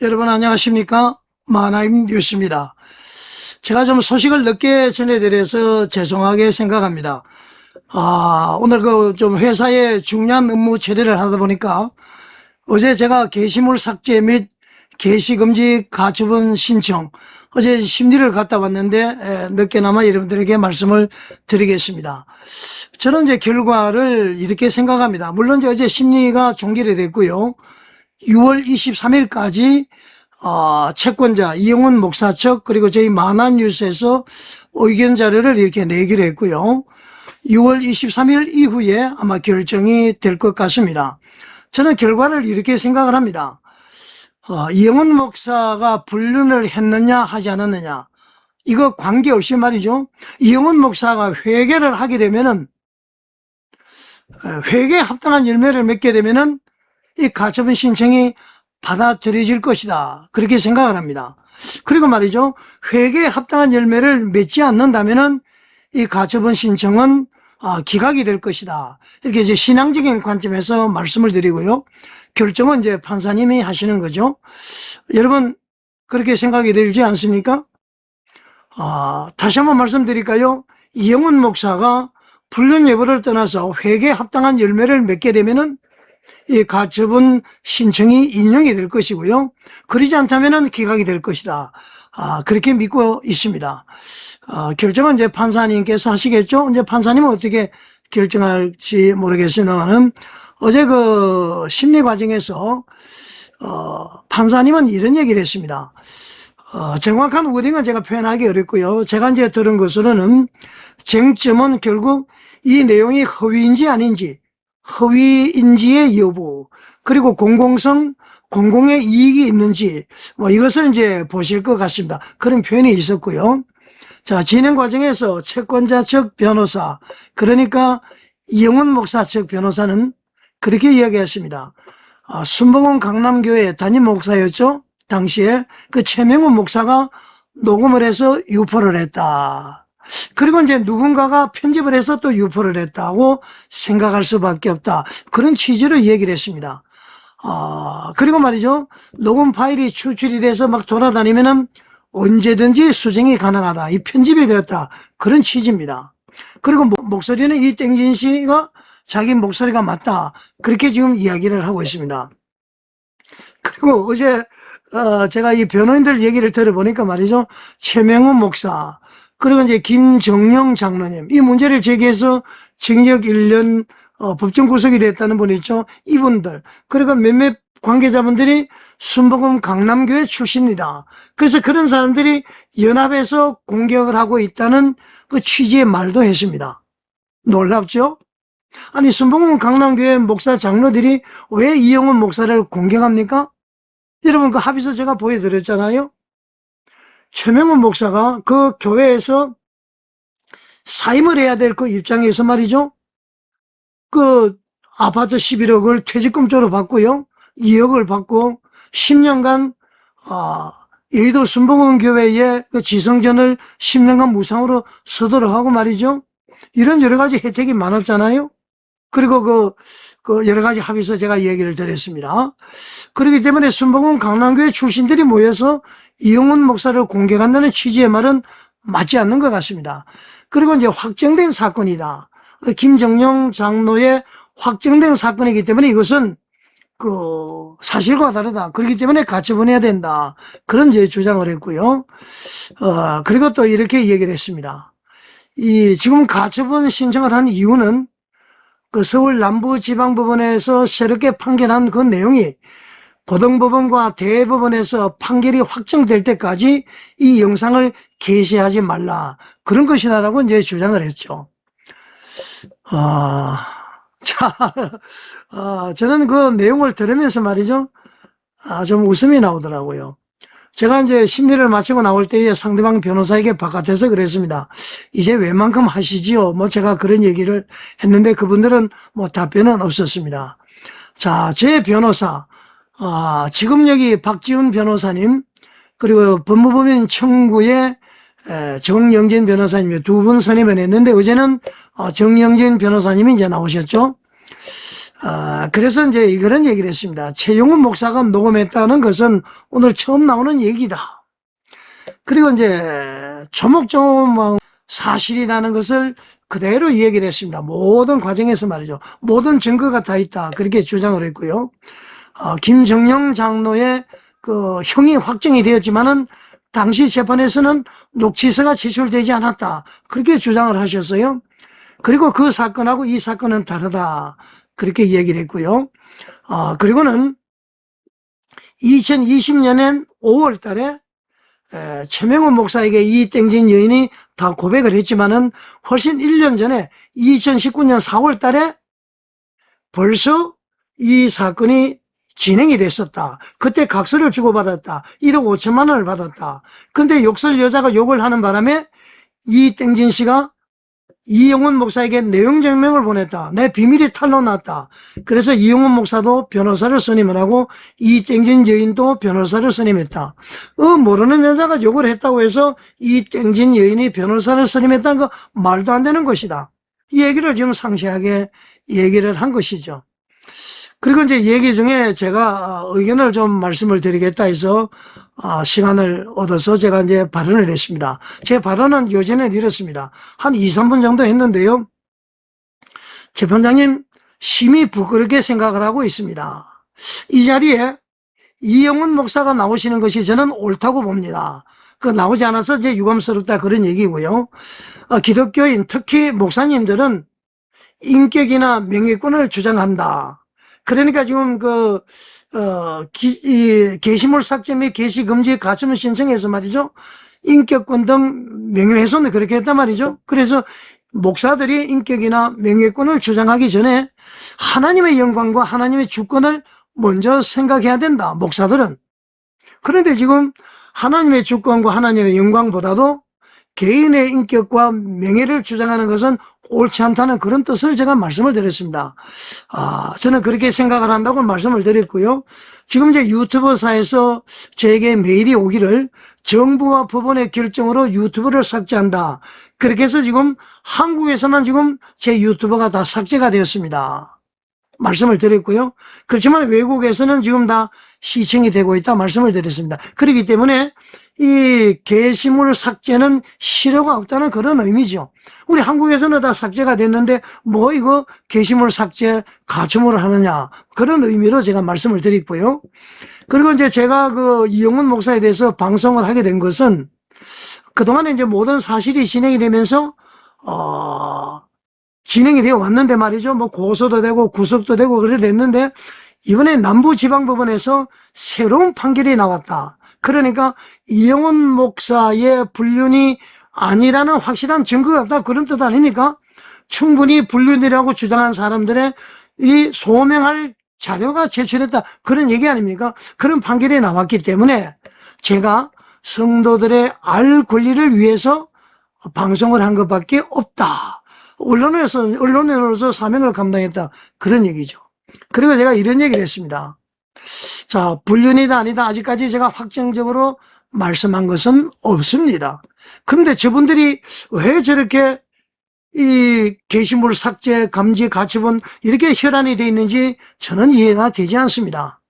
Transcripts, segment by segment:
여러분 안녕하십니까? 만화임 뉴스입니다. 제가 좀 소식을 늦게 전해드려서 죄송하게 생각합니다. 오늘 좀 회사에 중요한 업무 처리를 하다 보니까 어제 제가 게시물 삭제 및 게시금지 가처분 신청 어제 심리를 갔다 왔는데 늦게나마 여러분들에게 말씀을 드리겠습니다. 저는 이제 결과를 이렇게 생각합니다. 물론 이제 어제 심리가 종결이 됐고요. 6월 23일까지 채권자 이영훈 목사 측 그리고 저희 만화뉴스에서 의견 자료를 이렇게 내기로 했고요. 6월 23일 이후에 아마 결정이 될 것 같습니다. 저는 결과를 이렇게 생각을 합니다. 이영훈 목사가 불륜을 했느냐 하지 않았느냐 이거 관계없이 말이죠. 이영훈 목사가 회개를 하게 되면은 회개에 합당한 열매를 맺게 되면은 이 가처분 신청이 받아들여질 것이다. 그렇게 생각을 합니다. 그리고 말이죠. 회개에 합당한 열매를 맺지 않는다면은 이 가처분 신청은 기각이 될 것이다. 이렇게 이제 신앙적인 관점에서 말씀을 드리고요. 결정은 이제 판사님이 하시는 거죠. 여러분 그렇게 생각이 들지 않습니까? 다시 한번 말씀드릴까요? 이영훈 목사가 불륜 여부를 떠나서 회개에 합당한 열매를 맺게 되면은 이 가처분 신청이 인용이 될 것이고요. 그러지 않다면은 기각이 될 것이다. 그렇게 믿고 있습니다. 결정은 이제 판사님께서 하시겠죠. 이제 판사님은 어떻게 결정할지 모르겠습니다만은 어제 그 심리 과정에서 판사님은 이런 얘기를 했습니다. 정확한 워딩은 제가 표현하기 어렵고요. 제가 이제 들은 것으로는 쟁점은 결국 이 내용이 허위인지 아닌지, 허위인지의 여부, 그리고 공공성, 공공의 이익이 있는지, 이것을 이제 보실 것 같습니다. 그런 표현이 있었고요. 자, 진행 과정에서 채권자 측 변호사, 그러니까 이영훈 목사 측 변호사는 그렇게 이야기했습니다. 순복음 강남교회 담임 목사였죠. 당시에 그 최명훈 목사가 녹음을 해서 유포를 했다. 그리고 이제 누군가가 편집을 해서 또 유포를 했다고 생각할 수밖에 없다. 그런 취지로 얘기를 했습니다. 그리고 말이죠. 녹음 파일이 추출이 돼서 막 돌아다니면은 언제든지 수정이 가능하다. 이 편집이 되었다. 그런 취지입니다. 그리고 목소리는 이땡진 씨가 자기 목소리가 맞다. 그렇게 지금 이야기를 하고 있습니다. 그리고 어제 제가 이 변호인들 얘기를 들어보니까 말이죠. 최명훈 목사, 그리고 이제 김정영 장로님, 이 문제를 제기해서 징역 1년 법정 구속이 됐다는 분이 있죠. 이분들, 그리고 몇몇 관계자분들이 순복음 강남교회 출신이다. 그래서 그런 사람들이 연합해서 공격을 하고 있다는 그 취지의 말도 했습니다. 놀랍죠? 아니, 순복음 강남교회 목사 장로들이 왜 이영훈 목사를 공격합니까? 여러분 그 합의서 제가 보여드렸잖아요. 최명훈 목사가 그 교회에서 사임을 해야 될 그 입장에서 말이죠. 그 아파트 11억을 퇴직금조로 받고요. 2억을 받고 10년간 여의도 순복음 교회의 그 지성전을 10년간 무상으로 서도록 하고 말이죠. 이런 여러 가지 혜택이 많았잖아요. 그리고 그 여러 가지 합의서 제가 얘기를 드렸습니다. 그렇기 때문에 순복음 강남교회 출신들이 모여서 이영훈 목사를 공격한다는 취지의 말은 맞지 않는 것 같습니다. 그리고 이제 확정된 사건이다. 김정영 장로의 확정된 사건이기 때문에 이것은 그 사실과 다르다. 그렇기 때문에 가처분해야 된다. 그런 이제 주장을 했고요. 그리고 또 이렇게 얘기를 했습니다. 지금 가처분 신청을 한 이유는 그 서울 남부지방법원에서 새롭게 판결한 그 내용이 고등법원과 대법원에서 판결이 확정될 때까지 이 영상을 게시하지 말라. 그런 것이다라고 이제 주장을 했죠. 저는 그 내용을 들으면서 말이죠. 좀 웃음이 나오더라고요. 제가 이제 심리를 마치고 나올 때에 상대방 변호사에게 바깥에서 그랬습니다. 이제 웬만큼 하시지요. 제가 그런 얘기를 했는데 그분들은 답변은 없었습니다. 자, 제 변호사, 지금 여기 박지훈 변호사님, 그리고 법무법인 청구의 정영진 변호사님 두 분 선임을 했는데 어제는 정영진 변호사님이 이제 나오셨죠. 그래서 이제 이런 얘기를 했습니다. 최용훈 목사가 녹음했다는 것은 오늘 처음 나오는 얘기다. 그리고 이제 조목조목 사실이라는 것을 그대로 얘기를 했습니다. 모든 과정에서 말이죠. 모든 증거가 다 있다. 그렇게 주장을 했고요. 김정영 장로의 그 형이 확정이 되었지만은 당시 재판에서는 녹취서가 제출되지 않았다. 그렇게 주장을 하셨어요. 그리고 그 사건하고 이 사건은 다르다. 그렇게 얘기를 했고요. 그리고는 2020년엔 5월 달에 최명훈 목사에게 이 땡진 여인이 다 고백을 했지만은 훨씬 1년 전에 2019년 4월 달에 벌써 이 사건이 진행이 됐었다. 그때 각서를 주고받았다. 1억 5천만 원을 받았다. 근데 욕설 여자가 욕을 하는 바람에 이 땡진 씨가 이영훈 목사에게 내용 증명을 보냈다. 내 비밀이 탄로났다. 그래서 이영훈 목사도 변호사를 선임을 하고 이 땡진 여인도 변호사를 선임했다. 모르는 여자가 욕을 했다고 해서 이 땡진 여인이 변호사를 선임했다는 거 말도 안 되는 것이다. 이 얘기를 지금 상세하게 얘기를 한 것이죠. 그리고 이제 얘기 중에 제가 의견을 좀 말씀을 드리겠다 해서 시간을 얻어서 제가 이제 발언을 했습니다. 제 발언은 요즘에 이렇습니다. 한 2, 3분 정도 했는데요. 재판장님 심히 부끄럽게 생각을 하고 있습니다. 이 자리에 이영훈 목사가 나오시는 것이 저는 옳다고 봅니다. 그 나오지 않아서 이제 유감스럽다 그런 얘기고요. 기독교인 특히 목사님들은 인격이나 명예권을 주장한다. 그러니까 지금 게시물 삭제 및 게시 금지 가처분 신청해서 말이죠. 인격권 등 명예훼손을 그렇게 했단 말이죠. 그래서 목사들이 인격이나 명예권을 주장하기 전에 하나님의 영광과 하나님의 주권을 먼저 생각해야 된다. 목사들은. 그런데 지금 하나님의 주권과 하나님의 영광보다도 개인의 인격과 명예를 주장하는 것은 옳지 않다는 그런 뜻을 제가 말씀을 드렸습니다. 저는 그렇게 생각을 한다고 말씀을 드렸고요. 지금 이제 유튜버사에서 저에게 메일이 오기를 정부와 법원의 결정으로 유튜브를 삭제한다. 그렇게 해서 지금 한국에서만 지금 제 유튜브가 다 삭제가 되었습니다. 말씀을 드렸고요. 그렇지만 외국에서는 지금 다 시청이 되고 있다 말씀을 드렸습니다. 그렇기 때문에 이 게시물 삭제는 실효가 없다는 그런 의미죠. 우리 한국에서는 다 삭제가 됐는데 뭐 이거 게시물 삭제 가처분을 하느냐 그런 의미로 제가 말씀을 드렸고요. 그리고 이제 제가 그 이영훈 목사에 대해서 방송을 하게 된 것은 그동안에 이제 모든 사실이 진행이 되면서 진행이 되어 왔는데 말이죠. 뭐 고소도 되고 구속도 되고 그래 됐는데 이번에 남부지방법원에서 새로운 판결이 나왔다. 그러니까 이영훈 목사의 불륜이 아니라는 확실한 증거가 없다. 그런 뜻 아닙니까? 충분히 불륜이라고 주장한 사람들의 이 소명할 자료가 제출했다. 그런 얘기 아닙니까? 그런 판결이 나왔기 때문에 제가 성도들의 알 권리를 위해서 방송을 한 것밖에 없다. 언론으로서 사명을 감당했다. 그런 얘기죠. 그리고 제가 이런 얘기를 했습니다. 자, 불륜이다 아니다 아직까지 제가 확정적으로 말씀한 것은 없습니다. 그런데 저분들이 왜 저렇게 이 게시물 삭제, 감지, 가처분 이렇게 혈안이 되어 있는지 저는 이해가 되지 않습니다.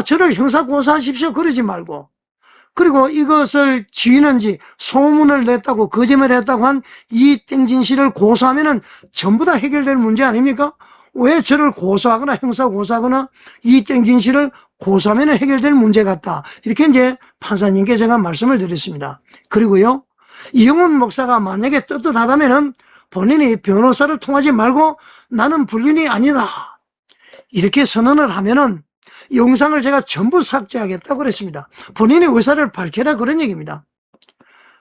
저를 형사고소하십시오 그러지 말고, 그리고 이것을 지휘는지 소문을 냈다고 거짓말을 했다고 한 이 땡진 씨를 고소하면은 전부 다 해결될 문제 아닙니까? 왜 저를 고소하거나 형사고소하거나 이 땡진 씨를 고소하면 해결될 문제 같다. 이렇게 이제 판사님께 제가 말씀을 드렸습니다. 그리고요, 이영훈 목사가 만약에 떳떳하다면은 본인이 변호사를 통하지 말고 나는 불륜이 아니다. 이렇게 선언을 하면은 영상을 제가 전부 삭제하겠다고 그랬습니다. 본인의 의사를 밝혀라 그런 얘기입니다.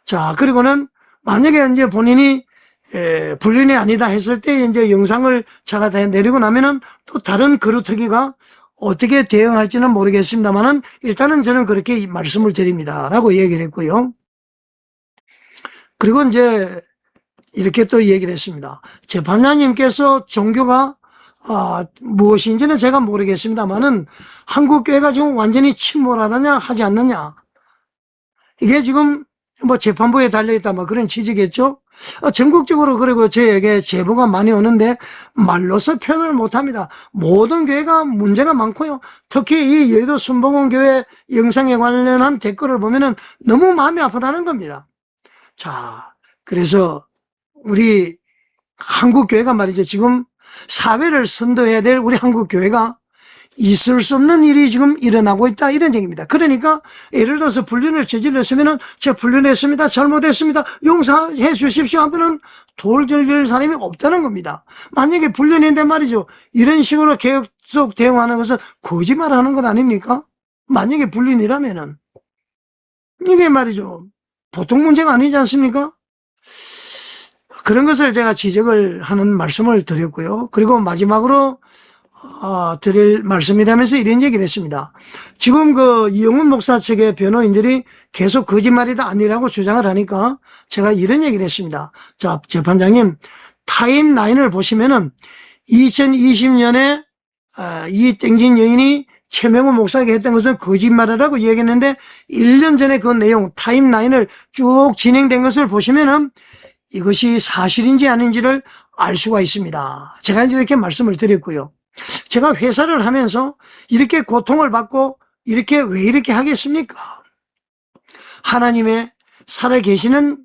자, 그리고는 만약에 이제 본인이 불륜이 아니다 했을 때 이제 영상을 제가 다 내리고 나면은 또 다른 그루터기가 어떻게 대응할지는 모르겠습니다만은 일단은 저는 그렇게 말씀을 드립니다. 라고 얘기를 했고요. 그리고 이제 이렇게 또 얘기를 했습니다. 재판장님께서 종교가 무엇인지는 제가 모르겠습니다만은 한국교회가 지금 완전히 침몰하느냐 하지 않느냐, 이게 지금 뭐 재판부에 달려있다 뭐 그런 취지겠죠. 전국적으로 그리고 저에게 제보가 많이 오는데 말로서 표현을 못합니다. 모든 교회가 문제가 많고요. 특히 이 여의도 순복음교회 영상에 관련한 댓글을 보면은 너무 마음이 아프다는 겁니다. 자, 그래서 우리 한국교회가 말이죠. 지금 사회를 선도해야 될 우리 한국교회가 있을 수 없는 일이 지금 일어나고 있다 이런 얘기입니다. 그러니까 예를 들어서 불륜을 저질렀으면은 제가 불륜했습니다. 잘못했습니다. 용서해 주십시오 하면은 돌 들릴 사람이 없다는 겁니다. 만약에 불륜인데 말이죠. 이런 식으로 계속 대응하는 것은 거짓말하는 것 아닙니까? 만약에 불륜이라면은 이게 말이죠. 보통 문제가 아니지 않습니까? 그런 것을 제가 지적을 하는 말씀을 드렸고요. 그리고 마지막으로 드릴 말씀이라면서 이런 얘기를 했습니다. 지금 그 이영훈 목사 측의 변호인들이 계속 거짓말이다 아니라고 주장을 하니까 제가 이런 얘기를 했습니다. 자, 재판장님, 타임라인을 보시면은 2020년에 이 땡진 여인이 최명호 목사에게 했던 것은 거짓말이라고 얘기했는데 1년 전에 그 내용 타임라인을 쭉 진행된 것을 보시면은 이것이 사실인지 아닌지를 알 수가 있습니다. 제가 이제 이렇게 말씀을 드렸고요. 제가 회사를 하면서 이렇게 고통을 받고 이렇게 왜 이렇게 하겠습니까? 하나님의 살아계시는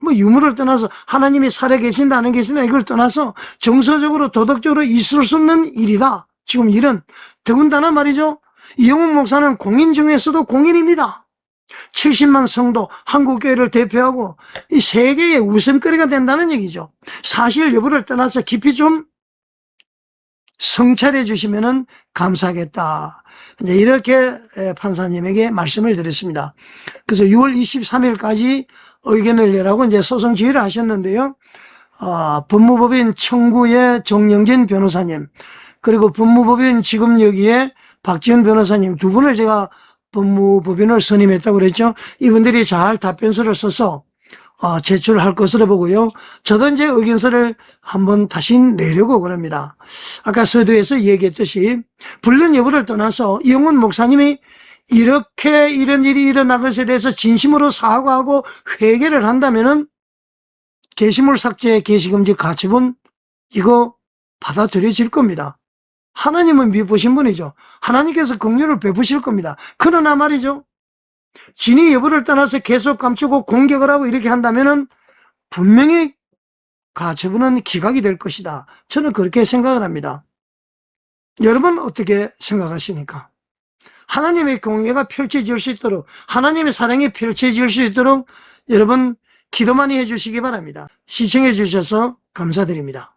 뭐 유무를 떠나서 하나님이 살아계신다 안 계신다 이걸 떠나서 정서적으로 도덕적으로 있을 수 없는 일이다. 지금 일은 더군다나 말이죠. 이영훈 목사는 공인 중에서도 공인입니다. 70만 성도 한국교회를 대표하고 이 세계의 웃음거리가 된다는 얘기죠. 사실 여부를 떠나서 깊이 좀 성찰해 주시면은 감사하겠다. 이제 이렇게 판사님에게 말씀을 드렸습니다. 그래서 6월 23일까지 의견을 내라고 이제 소송 지휘를 하셨는데요. 법무법인 청구의 정영진 변호사님, 그리고 법무법인 지금 여기에 박지은 변호사님 두 분을 제가 법무법인을 선임했다고 그랬죠. 이분들이 잘 답변서를 써서 제출할 것으로 보고요. 저도 이제 의견서를 한번 다시 내려고 그럽니다. 아까 서두에서 얘기했듯이 불륜 여부를 떠나서 이영훈 목사님이 이렇게 이런 일이 일어난 것에 대해서 진심으로 사과하고 회개를 한다면은 게시물 삭제, 게시금지 가처분 이거 받아들여질 겁니다. 하나님은 미쁘신 분이죠. 하나님께서 긍휼을 베푸실 겁니다. 그러나 말이죠. 진위 여부를 떠나서 계속 감추고 공격을 하고 이렇게 한다면은 분명히 가처분은 기각이 될 것이다. 저는 그렇게 생각을 합니다. 여러분 어떻게 생각하십니까? 하나님의 공예가 펼쳐질 수 있도록 하나님의 사랑이 펼쳐질 수 있도록 여러분 기도 많이 해주시기 바랍니다. 시청해 주셔서 감사드립니다.